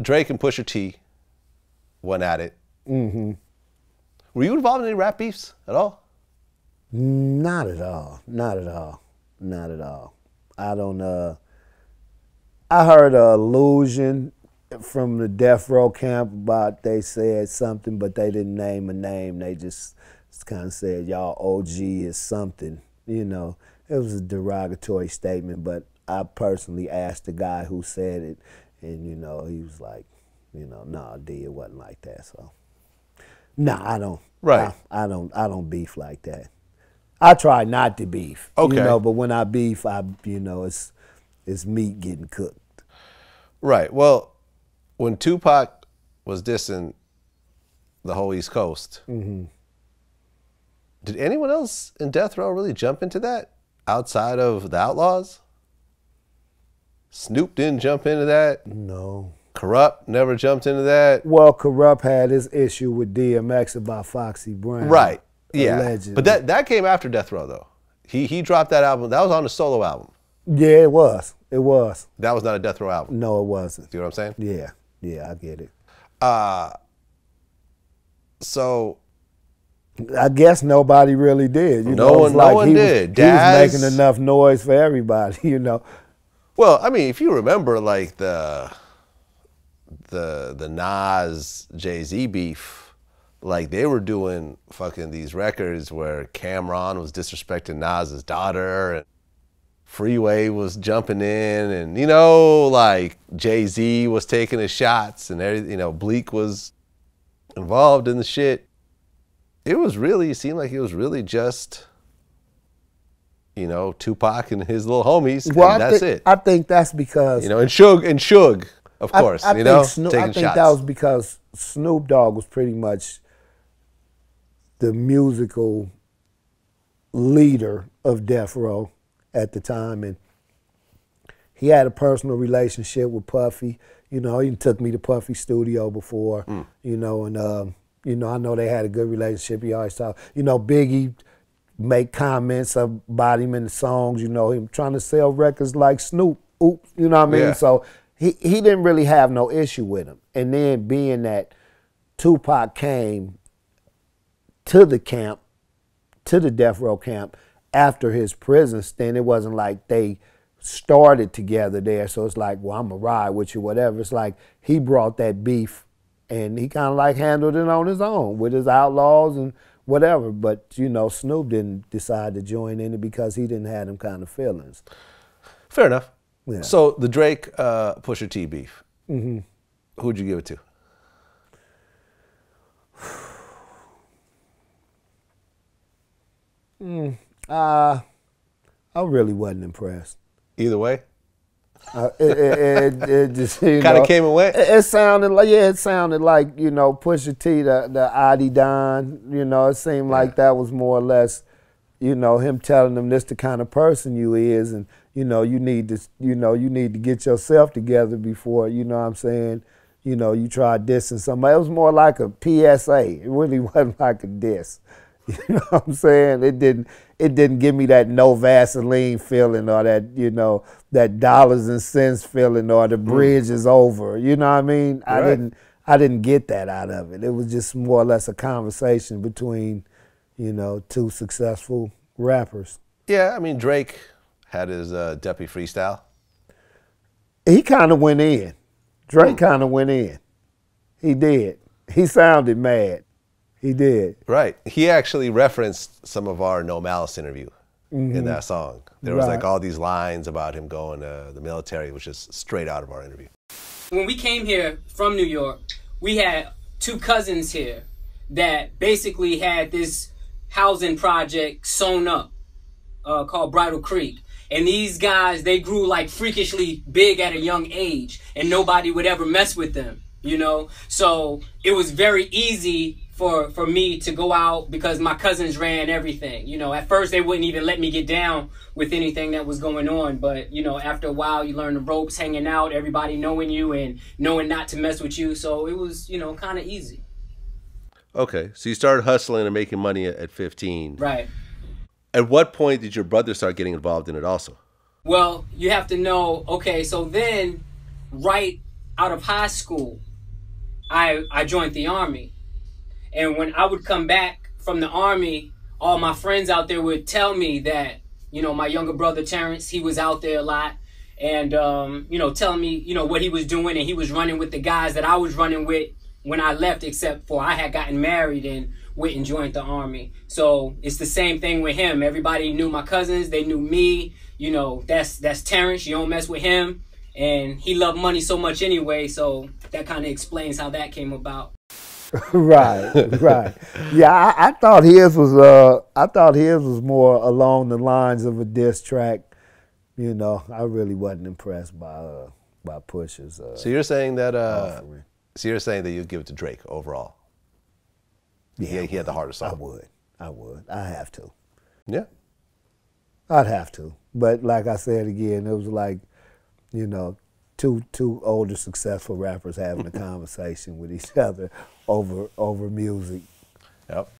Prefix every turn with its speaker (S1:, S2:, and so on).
S1: Drake and Pusha T went at it.
S2: Mm-hmm.
S1: Were you involved in any rap beefs at all?
S2: Not at all. Not at all. Not at all. I don't, I heard an allusion from the Death Row camp about they said something, but they didn't name a name. They just kind of said, y'all OG is something, you know. It was a derogatory statement, but I personally asked the guy who said it, and, you know, he was like, you know, nah, D, it wasn't like that, so. Nah, I don't.
S1: Right.
S2: I don't beef like that. I try not to beef.
S1: Okay.
S2: You know, but when I beef, you know, it's meat getting cooked.
S1: Right. Well, when Tupac was dissing the whole East Coast,
S2: Mm-hmm.
S1: did anyone else in Death Row really jump into that outside of the Outlawz? Snoop didn't jump into that.
S2: No.
S1: Corrupt never jumped into that.
S2: Well, Corrupt had his issue with DMX about Foxy Brown.
S1: Right. Yeah.
S2: Allegedly.
S1: But that came after Death Row though. He dropped that album. That was on the solo album.
S2: Yeah, it was. It was.
S1: That was not a Death Row album.
S2: No, it wasn't.
S1: See what I'm saying?
S2: Yeah. Yeah, I get it.
S1: So
S2: I guess nobody really did. You
S1: No
S2: know,
S1: one-
S2: it's
S1: no
S2: like
S1: one
S2: he
S1: did.
S2: Was, he was
S1: Daz-
S2: making enough noise for everybody, you know.
S1: well, I mean, if you remember like the Nas Jay-Z beef, like they were doing fucking these records where Cameron was disrespecting Nas's daughter and Freeway was jumping in, and you know, like Jay-Z was taking his shots, and everything, you know, Bleak was involved in the shit. It seemed like it was really just, you know, Tupac and his little homies,
S2: Well,
S1: and that's it.
S2: I think that's because
S1: You know, and Suge, of course,
S2: I
S1: you know,
S2: think
S1: taking
S2: I think
S1: shots.
S2: that was because Snoop Dogg was pretty much the musical leader of Death Row at the time, and he had a personal relationship with Puffy. You know, he took me to Puffy's studio before, you know, and you know, I know they had a good relationship. He always talk, you know, Biggie make comments about him in the songs, you know, him trying to sell records like Snoop. Oops, you know what I mean?
S1: Yeah.
S2: So he didn't really have no issue with him. And then being that Tupac came to the camp, to the Death Row camp, after his prison stint, it wasn't like they started together there. So it's like, well, I'm going to ride with you, whatever. It's like he brought that beef and he kind of like handled it on his own with his Outlawz and whatever. But, you know, Snoop didn't decide to join in it because he didn't have them kind of feelings.
S1: Fair enough.
S2: Yeah.
S1: So the Drake Pusha T beef,
S2: Mm-hmm.
S1: who'd you give it to?
S2: I really wasn't impressed.
S1: Either way?
S2: It just, you
S1: Kind
S2: know,
S1: of came and went?
S2: It sounded like, yeah, it sounded like, you know, Pusha T, the Adi Don, you know, it seemed like that was more or less, you know, him telling them this the kind of person you is, and, you know, you need to get yourself together before, you know what I'm saying, you know, you try dissing somebody. It was more like a PSA. It really wasn't like a diss. You know what I'm saying? It didn't give me that no Vaseline feeling or that, you know, that dollars and cents feeling or the bridge is over. You know what I mean?
S1: Right.
S2: I didn't get that out of it. It was just more or less a conversation between, you know, two successful rappers.
S1: Yeah, I mean, Drake had his Deppy freestyle.
S2: He kind of went in. Drake kind of went in. He did. He sounded mad. He did.
S1: Right. He actually referenced some of our No Malice interview in that song. There was like all these lines about him going to the military, which is straight out of our interview.
S3: When we came here from New York, we had two cousins here that basically had this housing project sewn up called Bridal Creek. And these guys, they grew like freakishly big at a young age, and nobody would ever mess with them, you know? So it was very easy for me to go out because my cousins ran everything. You know, at first they wouldn't even let me get down with anything that was going on. But, you know, after a while you learn the ropes, hanging out, everybody knowing you and knowing not to mess with you. So it was, you know, kind of easy.
S1: Okay, so you started hustling and making money at 15.
S3: Right.
S1: At what point did your brother start getting involved in it also?
S3: Well, you have to know, okay, so then right out of high school, I joined the Army. And when I would come back from the Army, all my friends out there would tell me that, you know, my younger brother Terrence, he was out there a lot. And, you know, telling me, you know, what he was doing. And he was running with the guys that I was running with when I left, except for I had gotten married and went and joined the Army. So it's the same thing with him. Everybody knew my cousins. They knew me. You know, that's Terrence. You don't mess with him. And he loved money so much anyway. So that kind of explains how that came about.
S2: Right, right. Yeah, I thought his was more along the lines of a diss track. You know, I really wasn't impressed by Pusha's.
S1: So you're saying that
S2: offering.
S1: So you're saying that you'd give it to Drake overall?
S2: Yeah,
S1: he had the hardest song.
S2: I would. I have to.
S1: Yeah.
S2: I'd have to. But like I said again, it was like, you know, two older successful rappers having a conversation with each other over music.
S1: Yep.